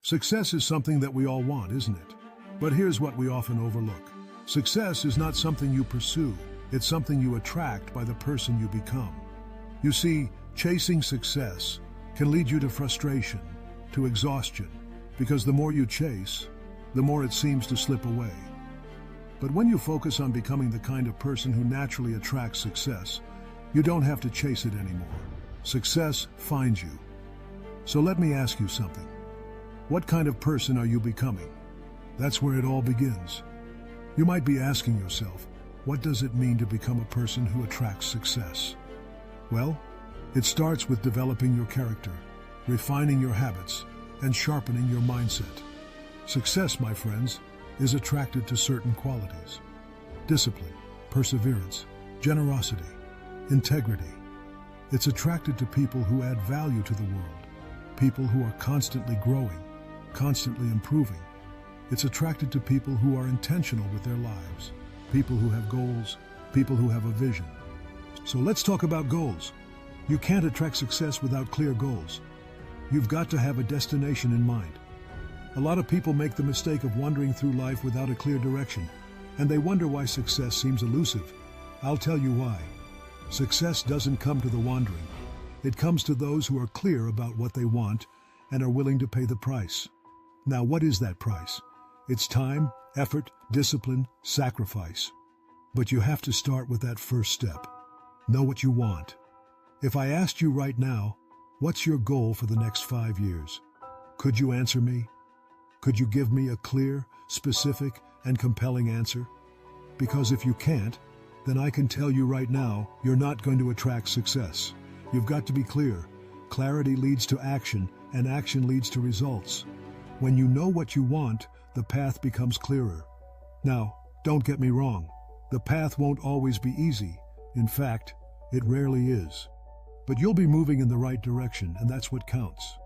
Success is something that we all want, isn't it? But here's what we often overlook. Success is not something you pursue, it's something you attract by the person you become. You see, chasing success can lead you to frustration, to exhaustion, because the more you chase, the more it seems to slip away. But when you focus on becoming the kind of person who naturally attracts success, you don't have to chase it anymore. Success finds you. So let me ask you something. What kind of person are you becoming? That's where it all begins. You might be asking yourself, what does it mean to become a person who attracts success? Well, it starts with developing your character, refining your habits, and sharpening your mindset. Success, my friends, is attracted to certain qualities: discipline, perseverance, generosity, integrity. It's attracted to people who add value to the world, people who are constantly growing, constantly improving. It's attracted to people who are intentional with their lives, people who have goals, people who have a vision. So let's talk about goals. You can't attract success without clear goals. You've got to have a destination in mind. A lot of people make the mistake of wandering through life without a clear direction, and they wonder why success seems elusive. I'll tell you why. Success doesn't come to the wandering. It comes to those who are clear about what they want and are willing to pay the price. Now, what is that price? It's time, effort, discipline, sacrifice. But you have to start with that first step. Know what you want. If I asked you right now, what's your goal for the next 5 years? Could you answer me? Could you give me a clear, specific, and compelling answer? Because if you can't, then I can tell you right now, you're not going to attract success. You've got to be clear. Clarity leads to action, and action leads to results. When you know what you want, the path becomes clearer. Now, don't get me wrong. The path won't always be easy. In fact, it rarely is. But you'll be moving in the right direction, and that's what counts.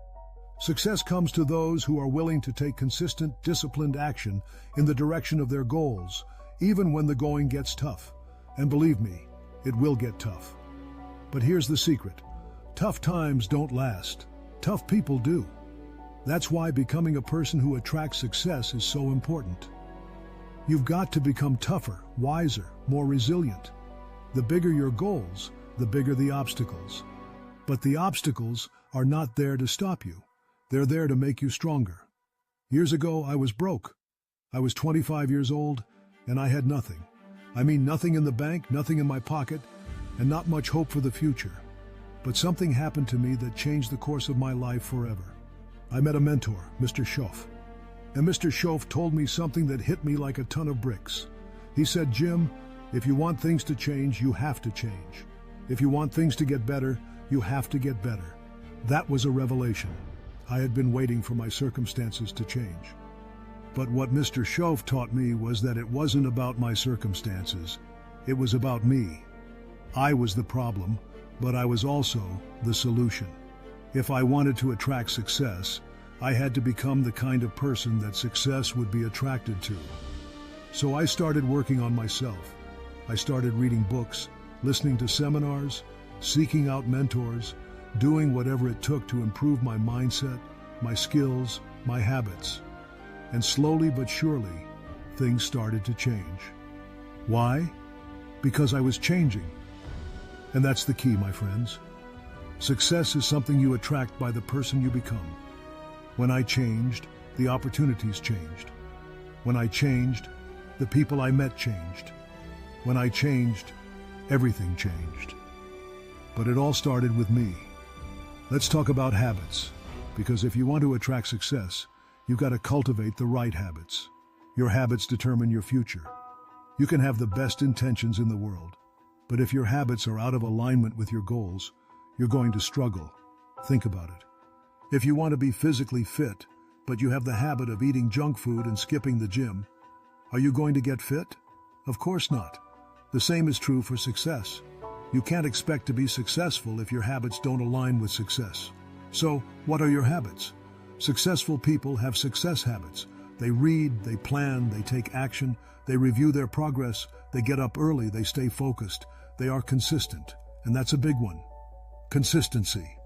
Success comes to those who are willing to take consistent, disciplined action in the direction of their goals, even when the going gets tough. And believe me, it will get tough. But here's the secret. Tough times don't last. Tough people do. That's why becoming a person who attracts success is so important. You've got to become tougher, wiser, more resilient. The bigger your goals, the bigger the obstacles. But the obstacles are not there to stop you. They're there to make you stronger. Years ago, I was broke. I was 25 years old, and I had nothing. I mean, nothing in the bank, nothing in my pocket, and not much hope for the future. But something happened to me that changed the course of my life forever. I met a mentor, Mr. Schoaf. And Mr. Schoaf told me something that hit me like a ton of bricks. He said, "Jim, if you want things to change, you have to change. If you want things to get better, you have to get better." That was a revelation. I had been waiting for my circumstances to change. But what Mr. Schoaf taught me was that it wasn't about my circumstances. It was about me. I was the problem, but I was also the solution. If I wanted to attract success, I had to become the kind of person that success would be attracted to. So I started working on myself. I started reading books, listening to seminars, seeking out mentors, doing whatever it took to improve my mindset, my skills, my habits. And slowly but surely, things started to change. Why? Because I was changing. And that's the key, my friends. Success is something you attract by the person you become. When I changed, the opportunities changed. When I changed, the people I met changed. When I changed, everything changed. But it all started with me. Let's talk about habits, because if you want to attract success, you've got to cultivate the right habits. Your habits determine your future. You can have the best intentions in the world, but if your habits are out of alignment with your goals, you're going to struggle. Think about it. If you want to be physically fit, but you have the habit of eating junk food and skipping the gym, are you going to get fit? Of course not. The same is true for success. You can't expect to be successful if your habits don't align with success. So, what are your habits? Successful people have success habits. They read, they plan, they take action, they review their progress, they get up early, they stay focused, they are consistent. And that's a big one. Consistency.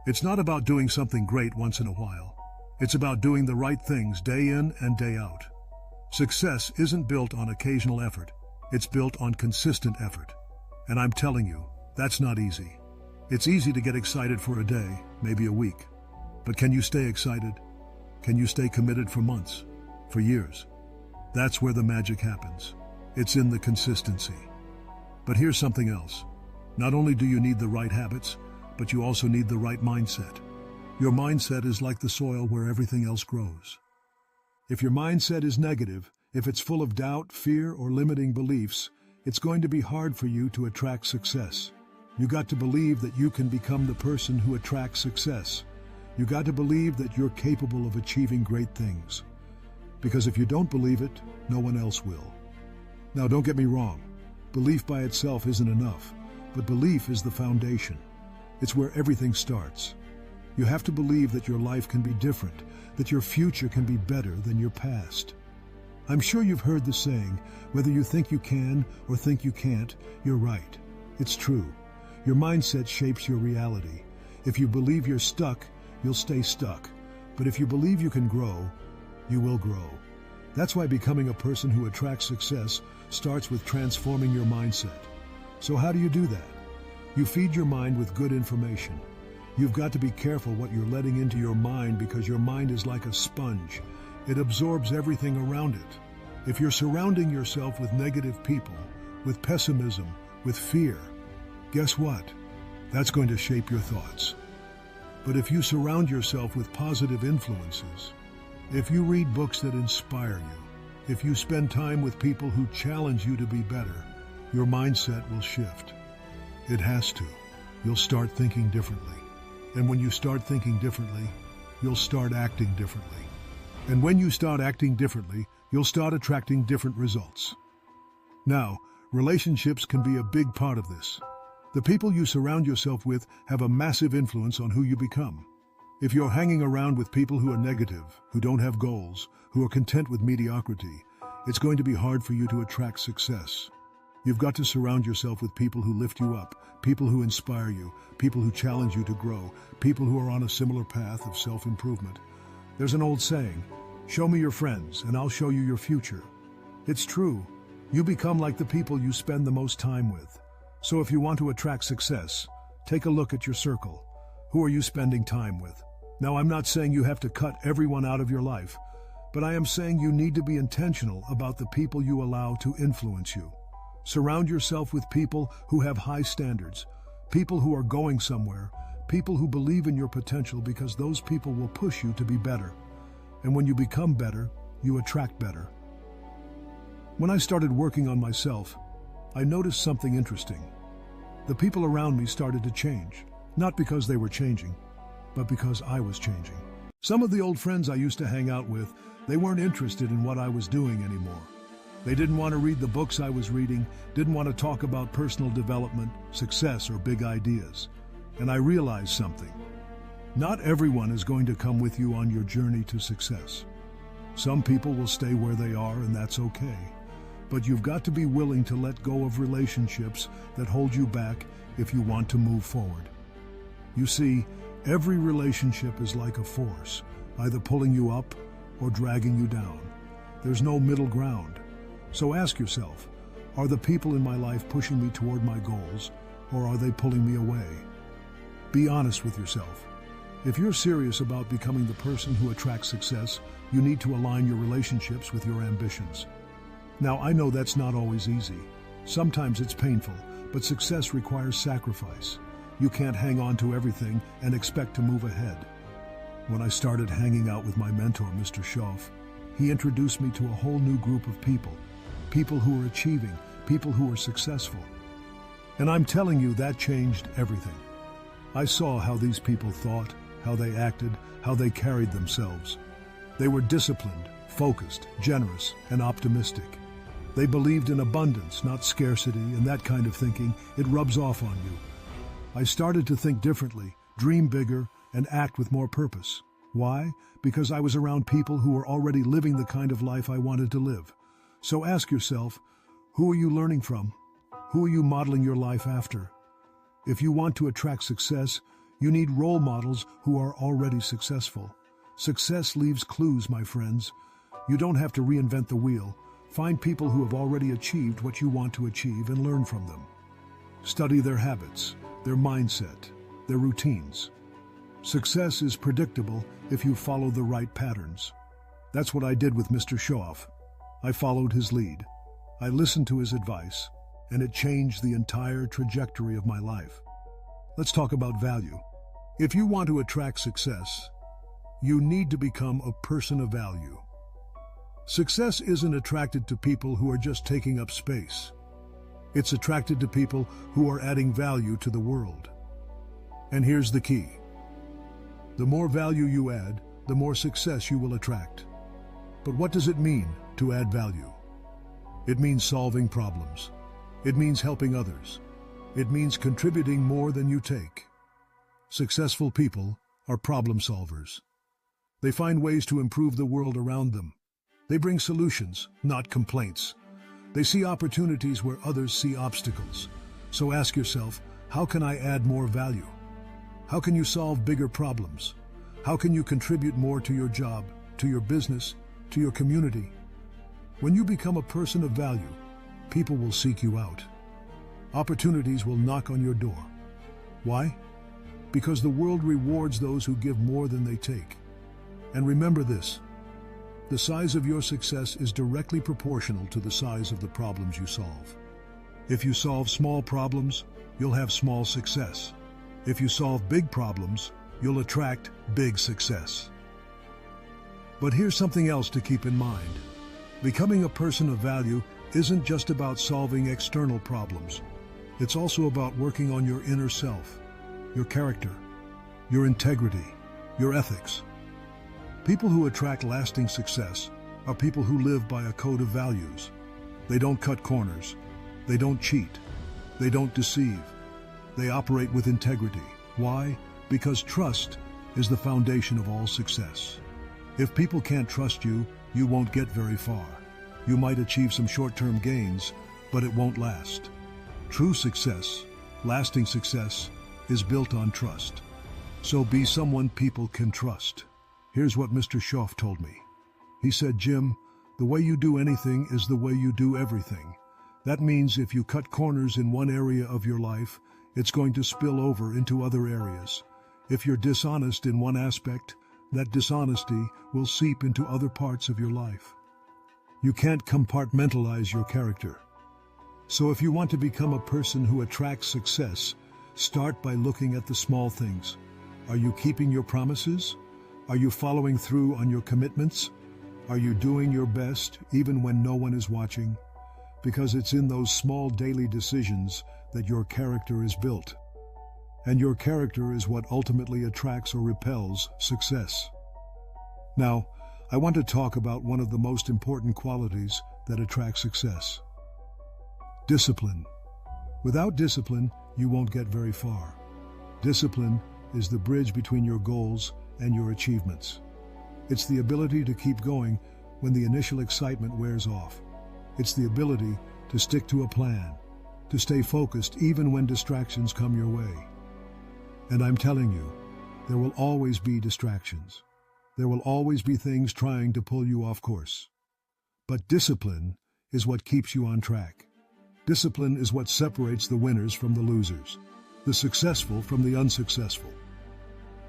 It's not about doing something great once in a while. It's about doing the right things day in and day out. Success isn't built on occasional effort. It's built on consistent effort. And I'm telling you, that's not easy. It's easy to get excited for a day, maybe a week. But can you stay excited? Can you stay committed for months, for years? That's where the magic happens. It's in the consistency. But here's something else. Not only do you need the right habits, but you also need the right mindset. Your mindset is like the soil where everything else grows. If your mindset is negative, if it's full of doubt, fear, or limiting beliefs, it's going to be hard for you to attract success. You got to believe that you can become the person who attracts success. You got to believe that you're capable of achieving great things. Because if you don't believe it, no one else will. Now, don't get me wrong. Belief by itself isn't enough, but belief is the foundation. It's where everything starts. You have to believe that your life can be different, that your future can be better than your past. I'm sure you've heard the saying, whether you think you can or think you can't, you're right. It's true. Your mindset shapes your reality. If you believe you're stuck, you'll stay stuck. But if you believe you can grow, you will grow. That's why becoming a person who attracts success starts with transforming your mindset. So how do you do that? You feed your mind with good information. You've got to be careful what you're letting into your mind because your mind is like a sponge. It absorbs everything around it. If you're surrounding yourself with negative people, with pessimism, with fear, guess what? That's going to shape your thoughts. But if you surround yourself with positive influences, if you read books that inspire you, if you spend time with people who challenge you to be better, your mindset will shift. It has to. You'll start thinking differently. And when you start thinking differently, you'll start acting differently. And when you start acting differently, you'll start attracting different results. Now, relationships can be a big part of this. The people you surround yourself with have a massive influence on who you become. If you're hanging around with people who are negative, who don't have goals, who are content with mediocrity, it's going to be hard for you to attract success. You've got to surround yourself with people who lift you up, people who inspire you, people who challenge you to grow, people who are on a similar path of self-improvement. There's an old saying, show me your friends and I'll show you your future. It's true. You become like the people you spend the most time with. So if you want to attract success, take a look at your circle. Who are you spending time with? Now, I'm not saying you have to cut everyone out of your life, but I am saying you need to be intentional about the people you allow to influence you. Surround yourself with people who have high standards, people who are going somewhere, people who believe in your potential because those people will push you to be better. And when you become better, you attract better. When I started working on myself, I noticed something interesting. The people around me started to change, not because they were changing, but because I was changing. Some of the old friends I used to hang out with, they weren't interested in what I was doing anymore. They didn't want to read the books I was reading, didn't want to talk about personal development, success, or big ideas. And I realized something. Not everyone is going to come with you on your journey to success. Some people will stay where they are, and that's okay. But you've got to be willing to let go of relationships that hold you back if you want to move forward. You see, every relationship is like a force, either pulling you up or dragging you down. There's no middle ground. So ask yourself, are the people in my life pushing me toward my goals, or are they pulling me away? Be honest with yourself. If you're serious about becoming the person who attracts success, you need to align your relationships with your ambitions. Now, I know that's not always easy. Sometimes it's painful, but success requires sacrifice. You can't hang on to everything and expect to move ahead. When I started hanging out with my mentor, Mr. Schoff, he introduced me to a whole new group of people. People who are achieving, people who are successful. And I'm telling you, that changed everything. I saw how these people thought, how they acted, how they carried themselves. They were disciplined, focused, generous, and optimistic. They believed in abundance, not scarcity, and that kind of thinking, it rubs off on you. I started to think differently, dream bigger, and act with more purpose. Why? Because I was around people who were already living the kind of life I wanted to live. So ask yourself, who are you learning from? Who are you modeling your life after? If you want to attract success, you need role models who are already successful. Success leaves clues, my friends. You don't have to reinvent the wheel. Find people who have already achieved what you want to achieve and learn from them. Study their habits, their mindset, their routines. Success is predictable if you follow the right patterns. That's what I did with Mr. Shoaff. I followed his lead. I listened to his advice, and it changed the entire trajectory of my life. Let's talk about value. If you want to attract success, you need to become a person of value. Success isn't attracted to people who are just taking up space. It's attracted to people who are adding value to the world. And here's the key. The more value you add, the more success you will attract. But what does it mean to add value? It means solving problems. It means helping others. It means contributing more than you take. Successful people are problem solvers. They find ways to improve the world around them. They bring solutions, not complaints. They see opportunities where others see obstacles. So ask yourself, how can I add more value? How can you solve bigger problems? How can you contribute more to your job, to your business, to your community? When you become a person of value, people will seek you out. Opportunities will knock on your door. Why? Because the world rewards those who give more than they take. And remember this, the size of your success is directly proportional to the size of the problems you solve. If you solve small problems, you'll have small success. If you solve big problems, you'll attract big success. But here's something else to keep in mind. Becoming a person of value isn't just about solving external problems. It's also about working on your inner self, your character, your integrity, your ethics. People who attract lasting success are people who live by a code of values. They don't cut corners. They don't cheat. They don't deceive. They operate with integrity. Why? Because trust is the foundation of all success. If people can't trust you, you won't get very far. You might achieve some short-term gains, but it won't last. True success, lasting success, is built on trust. So be someone people can trust. Here's what Mr. Shoaff told me. He said, Jim, the way you do anything is the way you do everything. That means if you cut corners in one area of your life, it's going to spill over into other areas. If you're dishonest in one aspect, that dishonesty will seep into other parts of your life. You can't compartmentalize your character. So if you want to become a person who attracts success, start by looking at the small things. Are you keeping your promises? Are you following through on your commitments? Are you doing your best even when no one is watching? Because it's in those small daily decisions that your character is built. And your character is what ultimately attracts or repels success. Now, I want to talk about one of the most important qualities that attract success. Discipline. Without discipline, you won't get very far. Discipline is the bridge between your goals and your achievements. It's the ability to keep going when the initial excitement wears off. It's the ability to stick to a plan, to stay focused even when distractions come your way. And I'm telling you, there will always be distractions. There will always be things trying to pull you off course. But discipline is what keeps you on track. Discipline is what separates the winners from the losers, the successful from the unsuccessful.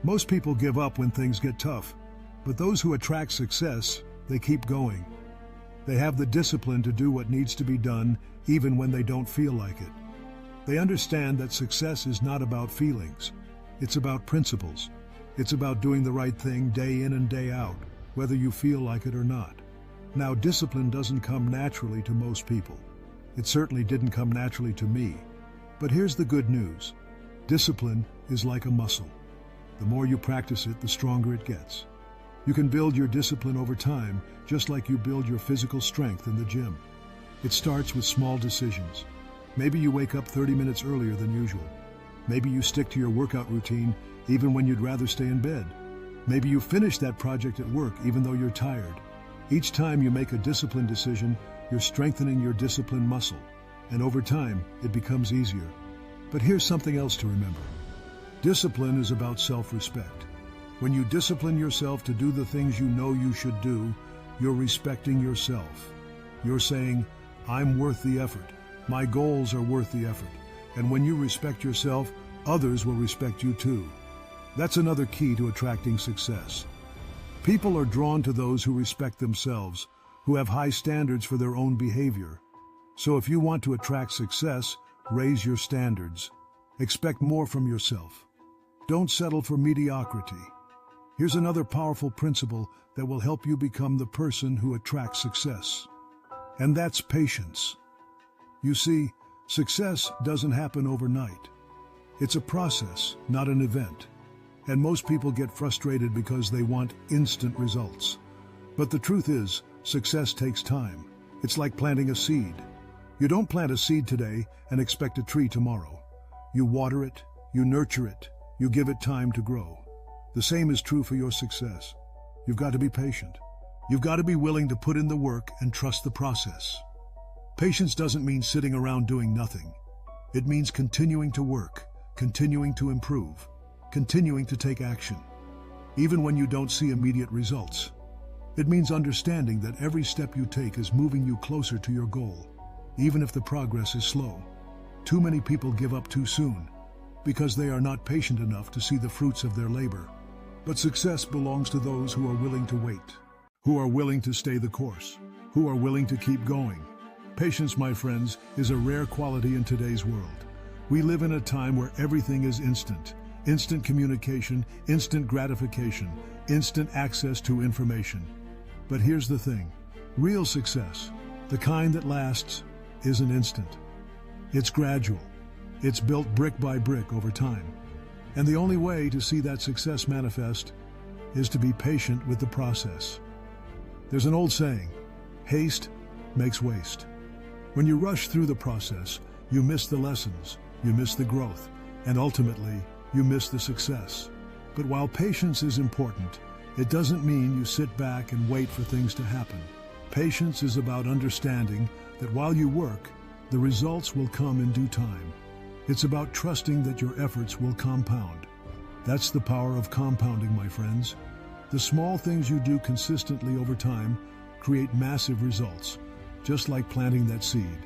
Most people give up when things get tough, but those who attract success, they keep going. They have the discipline to do what needs to be done even when they don't feel like it. They understand that success is not about feelings. It's about principles. It's about doing the right thing day in and day out, whether you feel like it or not. Now, discipline doesn't come naturally to most people. It certainly didn't come naturally to me. But here's the good news. Discipline is like a muscle. The more you practice it, the stronger it gets. You can build your discipline over time, just like you build your physical strength in the gym. It starts with small decisions. Maybe you wake up 30 minutes earlier than usual. Maybe you stick to your workout routine even when you'd rather stay in bed. Maybe you finish that project at work even though you're tired. Each time you make a disciplined decision, you're strengthening your discipline muscle, and over time, it becomes easier. But here's something else to remember. Discipline is about self-respect. When you discipline yourself to do the things you know you should do, you're respecting yourself. You're saying, I'm worth the effort. My goals are worth the effort. And when you respect yourself, others will respect you too. That's another key to attracting success. People are drawn to those who respect themselves, who have high standards for their own behavior. So if you want to attract success, raise your standards. Expect more from yourself. Don't settle for mediocrity. Here's another powerful principle that will help you become the person who attracts success. And that's patience. You see, success doesn't happen overnight. It's a process, not an event. And most people get frustrated because they want instant results. But the truth is, success takes time. It's like planting a seed. You don't plant a seed today and expect a tree tomorrow. You water it, you nurture it, you give it time to grow. The same is true for your success. You've got to be patient. You've got to be willing to put in the work and trust the process. Patience doesn't mean sitting around doing nothing. It means continuing to work, continuing to improve, continuing to take action, even when you don't see immediate results. It means understanding that every step you take is moving you closer to your goal, even if the progress is slow. Too many people give up too soon because they are not patient enough to see the fruits of their labor. But success belongs to those who are willing to wait, who are willing to stay the course, who are willing to keep going. Patience, my friends, is a rare quality in today's world. We live in a time where everything is instant. Instant communication, instant gratification, instant access to information. But here's the thing. Real success, the kind that lasts, isn't instant. It's gradual. It's built brick by brick over time. And the only way to see that success manifest is to be patient with the process. There's an old saying, haste makes waste. When you rush through the process, you miss the lessons, you miss the growth, and ultimately, you miss the success. But while patience is important, it doesn't mean you sit back and wait for things to happen. Patience is about understanding that while you work, the results will come in due time. It's about trusting that your efforts will compound. That's the power of compounding, my friends. The small things you do consistently over time create massive results, just like planting that seed.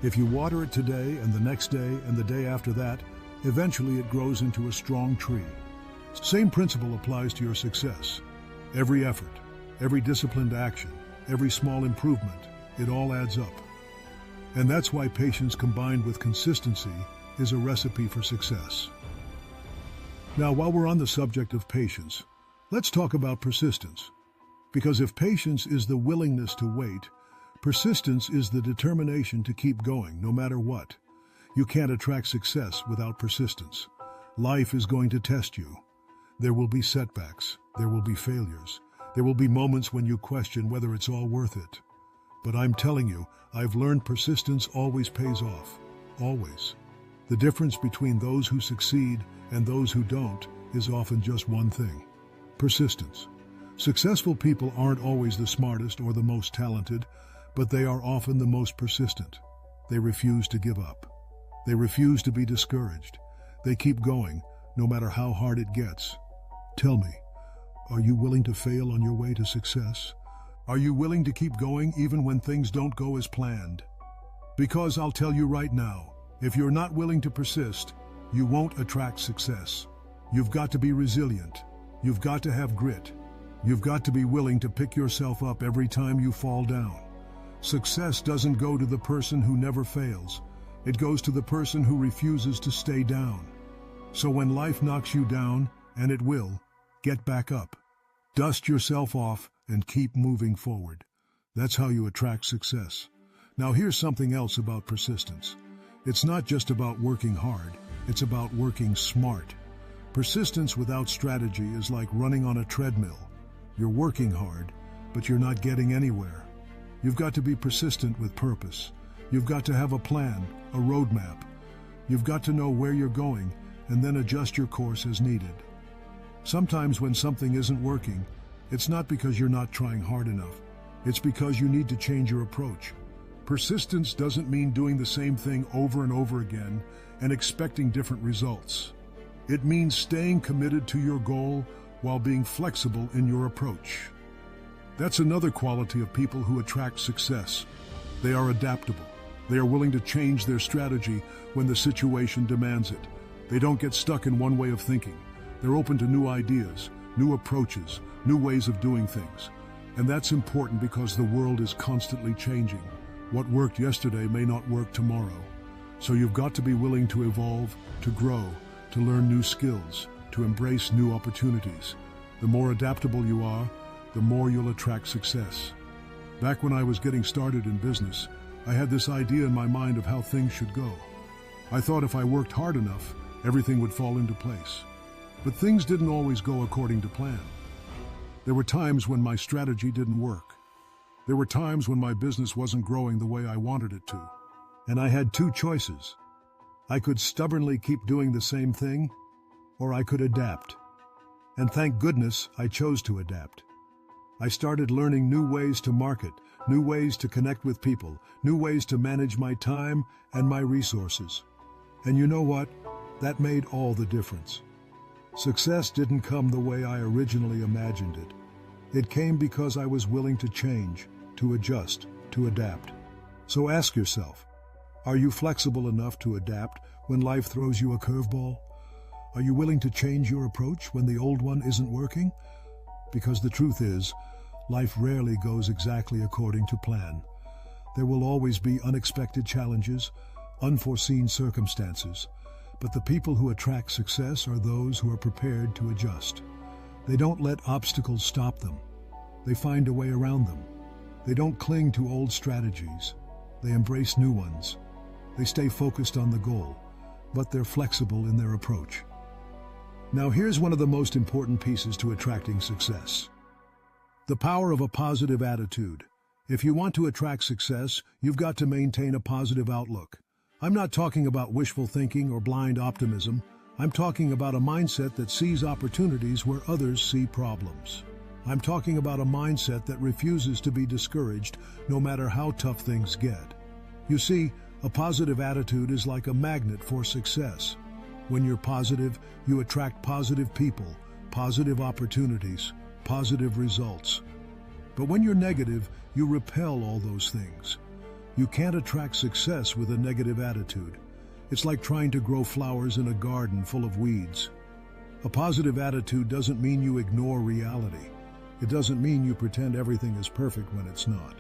If you water it today and the next day and the day after that, eventually it grows into a strong tree. Same principle applies to your success. Every effort, every disciplined action, every small improvement, it all adds up. And that's why patience combined with consistency is a recipe for success. Now, while we're on the subject of patience, let's talk about persistence. Because if patience is the willingness to wait, persistence is the determination to keep going no matter what. You can't attract success without persistence. Life is going to test you. There will be setbacks. There will be failures. There will be moments when you question whether it's all worth it. But I'm telling you, I've learned persistence always pays off. Always. The difference between those who succeed and those who don't is often just one thing: persistence. Successful people aren't always the smartest or the most talented, but they are often the most persistent. They refuse to give up. They refuse to be discouraged. They keep going, no matter how hard it gets. Tell me, are you willing to fail on your way to success? Are you willing to keep going even when things don't go as planned? Because I'll tell you right now, if you're not willing to persist, you won't attract success. You've got to be resilient. You've got to have grit. You've got to be willing to pick yourself up every time you fall down. Success doesn't go to the person who never fails. It goes to the person who refuses to stay down. So when life knocks you down, and it will, get back up. Dust yourself off and keep moving forward. That's how you attract success. Now here's something else about persistence. It's not just about working hard, it's about working smart. Persistence without strategy is like running on a treadmill. You're working hard, but you're not getting anywhere. You've got to be persistent with purpose. You've got to have a plan, a roadmap. You've got to know where you're going and then adjust your course as needed. Sometimes when something isn't working, it's not because you're not trying hard enough. It's because you need to change your approach. Persistence doesn't mean doing the same thing over and over again and expecting different results. It means staying committed to your goal, while being flexible in your approach. That's another quality of people who attract success. They are adaptable. They are willing to change their strategy when the situation demands it. They don't get stuck in one way of thinking. They're open to new ideas, new approaches, new ways of doing things. And that's important because the world is constantly changing. What worked yesterday may not work tomorrow. So you've got to be willing to evolve, to grow, to learn new skills, to embrace new opportunities. The more adaptable you are, the more you'll attract success. Back when I was getting started in business, I had this idea in my mind of how things should go. I thought if I worked hard enough, everything would fall into place. But things didn't always go according to plan. There were times when my strategy didn't work. There were times when my business wasn't growing the way I wanted it to. And I had two choices. I could stubbornly keep doing the same thing, or I could adapt. And thank goodness I chose to adapt. I started learning new ways to market, new ways to connect with people, new ways to manage my time and my resources. And you know what? That made all the difference. Success didn't come the way I originally imagined it. It came because I was willing to change, to adjust, to adapt. So ask yourself, are you flexible enough to adapt when life throws you a curveball? Are you willing to change your approach when the old one isn't working? Because the truth is, life rarely goes exactly according to plan. There will always be unexpected challenges, unforeseen circumstances, but the people who attract success are those who are prepared to adjust. They don't let obstacles stop them. They find a way around them. They don't cling to old strategies. They embrace new ones. They stay focused on the goal, but they're flexible in their approach. Now here's one of the most important pieces to attracting success. The power of a positive attitude. If you want to attract success, you've got to maintain a positive outlook. I'm not talking about wishful thinking or blind optimism. I'm talking about a mindset that sees opportunities where others see problems. I'm talking about a mindset that refuses to be discouraged no matter how tough things get. You see, a positive attitude is like a magnet for success. When you're positive, you attract positive people, positive opportunities, positive results. But when you're negative, you repel all those things. You can't attract success with a negative attitude. It's like trying to grow flowers in a garden full of weeds. A positive attitude doesn't mean you ignore reality. It doesn't mean you pretend everything is perfect when it's not.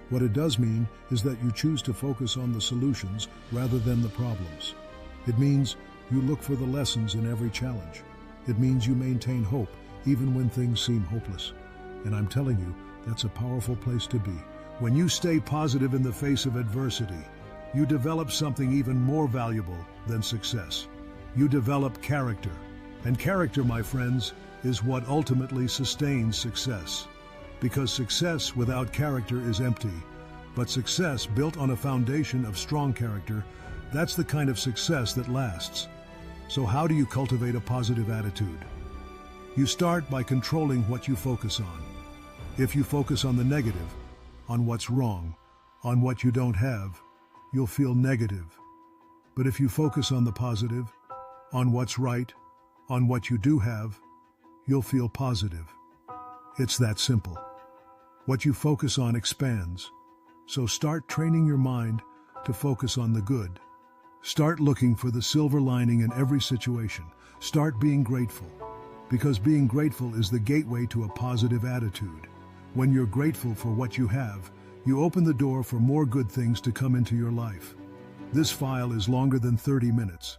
What it does mean is that you choose to focus on the solutions rather than the problems. It means you look for the lessons in every challenge. It means you maintain hope even when things seem hopeless. And I'm telling you, that's a powerful place to be. When you stay positive in the face of adversity, you develop something even more valuable than success. You develop character. And character, my friends, is what ultimately sustains success. Because success without character is empty, but success built on a foundation of strong character, that's the kind of success that lasts. So how do you cultivate a positive attitude? You start by controlling what you focus on. If you focus on the negative, on what's wrong, on what you don't have, you'll feel negative. But if you focus on the positive, on what's right, on what you do have, you'll feel positive. It's that simple. What you focus on expands. So start training your mind to focus on the good. Start looking for the silver lining in every situation. Start being grateful. Because being grateful is the gateway to a positive attitude. When you're grateful for what you have, you open the door for more good things to come into your life. This file is longer than 30 minutes.